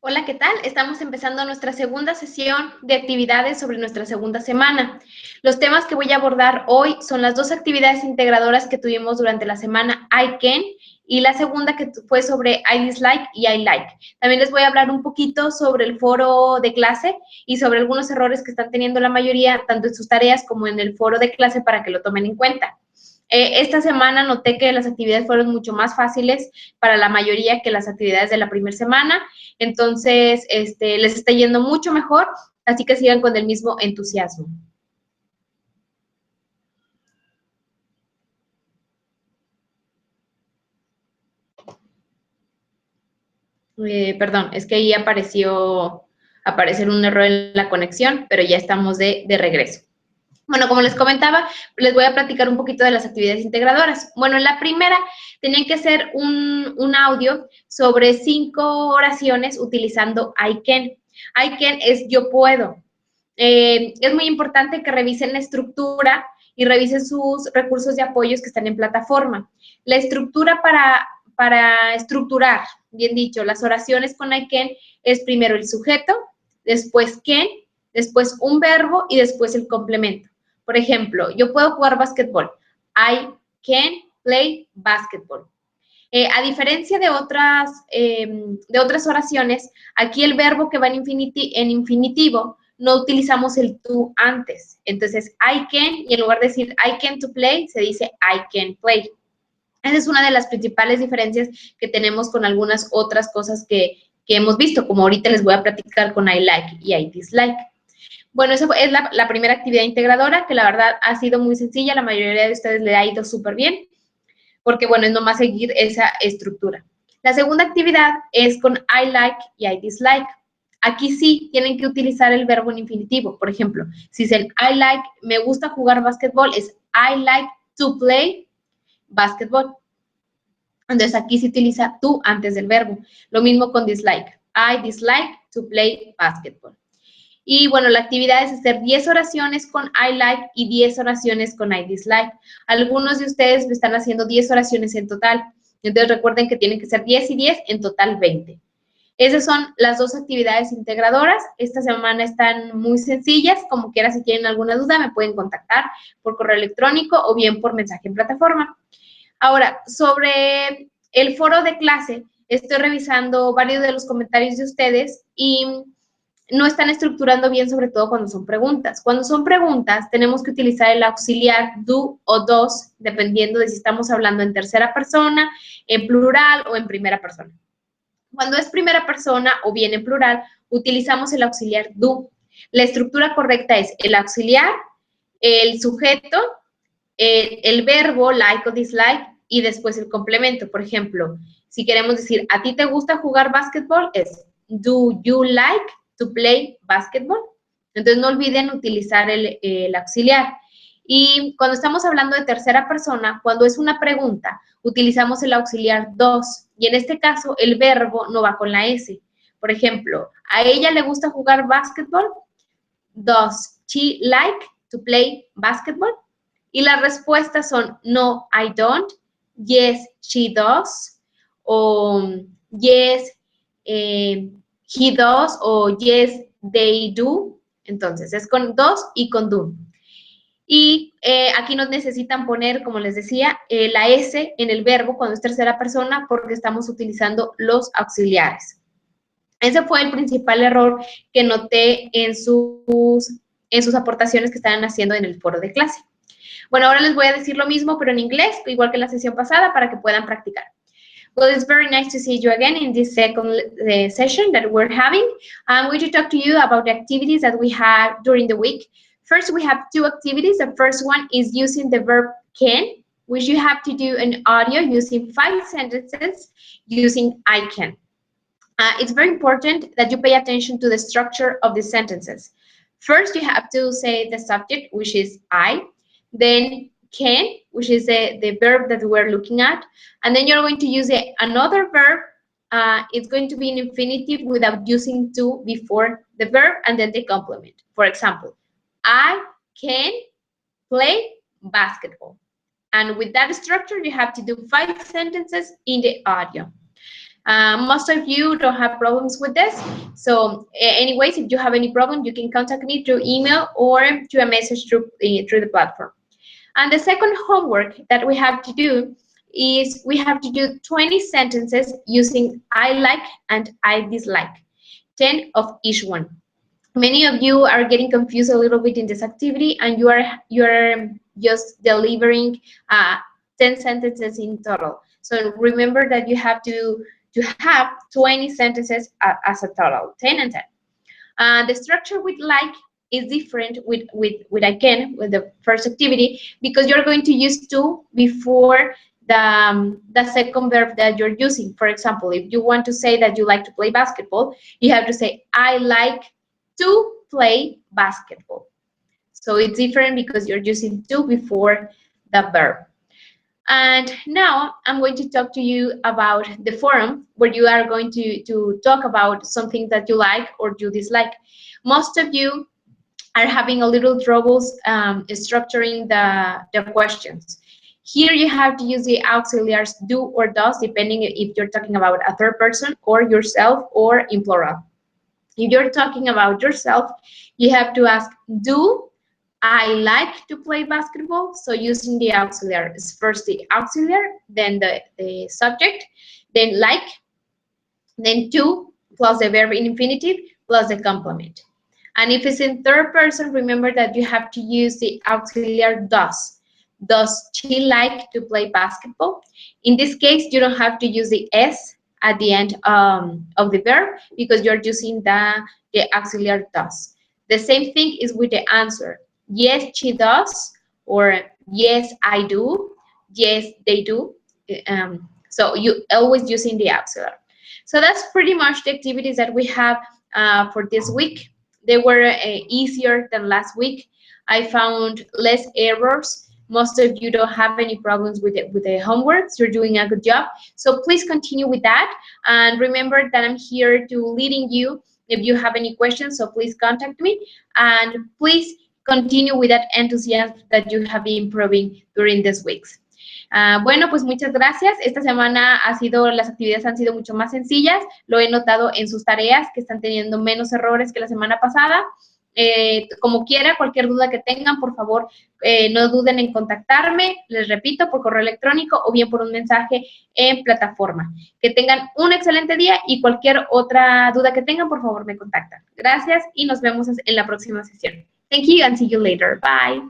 Hola, ¿qué tal? Estamos empezando nuestra segunda sesión de actividades sobre nuestra segunda semana. Los temas que voy a abordar hoy son las dos actividades integradoras que tuvimos durante la semana I Can y la segunda que fue sobre I Dislike y I Like. También les voy a hablar un poquito sobre el foro de clase y sobre algunos errores que están teniendo la mayoría, tanto en sus tareas como en el foro de clase, para que lo tomen en cuenta. Esta semana noté que las actividades fueron mucho más fáciles para la mayoría que las actividades de la primera semana. Entonces, les está yendo mucho mejor, así que sigan con el mismo entusiasmo. Perdón, es que ahí aparecer un error en la conexión, pero ya estamos de regreso. Bueno, como les comentaba, les voy a platicar un poquito de las actividades integradoras. Bueno, en la primera tenían que hacer un audio sobre 5 oraciones utilizando I can. I can es yo puedo. Es muy importante que revisen la estructura y revisen sus recursos de apoyos que están en plataforma. La estructura para estructurar, bien dicho, las oraciones con I can es primero el sujeto, después can, después un verbo y después el complemento. Por ejemplo, yo puedo jugar básquetbol. I can play basketball. A diferencia de otras oraciones, aquí el verbo que va en infinitivo, no utilizamos el to antes. Entonces, I can, y en lugar de decir I can to play, se dice I can play. Esa es una de las principales diferencias que tenemos con algunas otras cosas que hemos visto, como ahorita les voy a platicar con I like y I dislike. Bueno, esa es la primera actividad integradora, que la verdad ha sido muy sencilla, la mayoría de ustedes le ha ido súper bien, porque bueno, es nomás seguir esa estructura. La segunda actividad es con I like y I dislike. Aquí sí tienen que utilizar el verbo en infinitivo. Por ejemplo, si dicen I like, me gusta jugar básquetbol, es I like to play basketball. Entonces aquí se utiliza to antes del verbo. Lo mismo con dislike. I dislike to play basketball. Y bueno, la actividad es hacer 10 oraciones con I like y 10 oraciones con I dislike. Algunos de ustedes me están haciendo 10 oraciones en total. Entonces recuerden que tienen que ser 10 y 10, en total 20. Esas son las dos actividades integradoras. Esta semana están muy sencillas. Como quiera, si tienen alguna duda, me pueden contactar por correo electrónico o bien por mensaje en plataforma. Ahora, sobre el foro de clase, estoy revisando varios de los comentarios de ustedes y no están estructurando bien, sobre todo cuando son preguntas. Cuando son preguntas, tenemos que utilizar el auxiliar do o dos, dependiendo de si estamos hablando en tercera persona, en plural o en primera persona. Cuando es primera persona o bien en plural, utilizamos el auxiliar do. La estructura correcta es el auxiliar, el sujeto, el verbo like o dislike y después el complemento. Por ejemplo, si queremos decir, ¿a ti te gusta jugar básquetbol? Es do you like to play basketball? Entonces, no olviden utilizar el auxiliar. Y cuando estamos hablando de tercera persona, cuando es una pregunta, utilizamos el auxiliar does. Y en este caso, el verbo no va con la S. Por ejemplo, ¿a ella le gusta jugar básquetbol? Does she like to play basketball? Y las respuestas son no, I don't, yes, she does, o yes, he does, o yes, they do. Entonces, es con dos y con do. Y aquí nos necesitan poner, como les decía, la S en el verbo cuando es tercera persona porque estamos utilizando los auxiliares. Ese fue el principal error que noté en sus aportaciones que estaban haciendo en el foro de clase. Bueno, ahora les voy a decir lo mismo, pero en inglés, igual que en la sesión pasada, para que puedan practicar. Well, it's very nice to see you again in this second session that we're having. I'm going to talk to you about the activities that we have during the week. First, we have 2 activities. The first one is using the verb can, which you have to do an audio using 5 sentences using I can. It's very important that you pay attention to the structure of the sentences. First, you have to say the subject, which is I, then can, which is the verb that we're looking at, and then you're going to use another verb. It's going to be an infinitive without using to before the verb, and then the complement. For example, I can play basketball. And with that structure, you have to do 5 sentences in the audio. Most of you don't have problems with this. So anyways, if you have any problem, you can contact me through email or through a message through the platform. And the second homework that we have to do is we have to do 20 sentences using I like and I dislike, 10 of each one. Many of you are getting confused a little bit in this activity, and you're just delivering 10 sentences in total. So remember that you have to have 20 sentences as a total, 10 and 10. The structure with like is different with again with the first activity, because you're going to use to before the second verb that you're using. For example, if you want to say that you like to play basketball, you have to say I like to play basketball. So it's different because you're using to before the verb. And now I'm going to talk to you about the forum, where you are going to talk about something that you like or you dislike. Most of you are having a little troubles structuring the questions. Here you have to use the auxiliaries do or does, depending if you're talking about a third person or yourself or in plural. If you're talking about yourself, you have to ask, do I like to play basketball? So using the auxiliary, is first the auxiliary, then the subject, then like, then to, plus the verb in infinitive, plus the complement. And if it's in third person, remember that you have to use the auxiliary does. Does she like to play basketball? In this case, you don't have to use the S at the end of the verb, because you're using the auxiliary does. The same thing is with the answer. Yes, she does, or yes, I do, yes, they do. So you always using the auxiliary. So that's pretty much the activities that we have for this week. They were easier than last week. I found less errors. Most of you don't have any problems with the homeworks. You're doing a good job. So please continue with that. And remember that I'm here to leading you if you have any questions. So please contact me. And please continue with that enthusiasm that you have been proving during these weeks. Bueno, pues muchas gracias. Esta semana las actividades han sido mucho más sencillas. Lo he notado en sus tareas, que están teniendo menos errores que la semana pasada. Como quiera, cualquier duda que tengan, por favor, no duden en contactarme, les repito, por correo electrónico o bien por un mensaje en plataforma. Que tengan un excelente día, y cualquier otra duda que tengan, por favor, me contactan. Gracias y nos vemos en la próxima sesión. Thank you and see you later. Bye.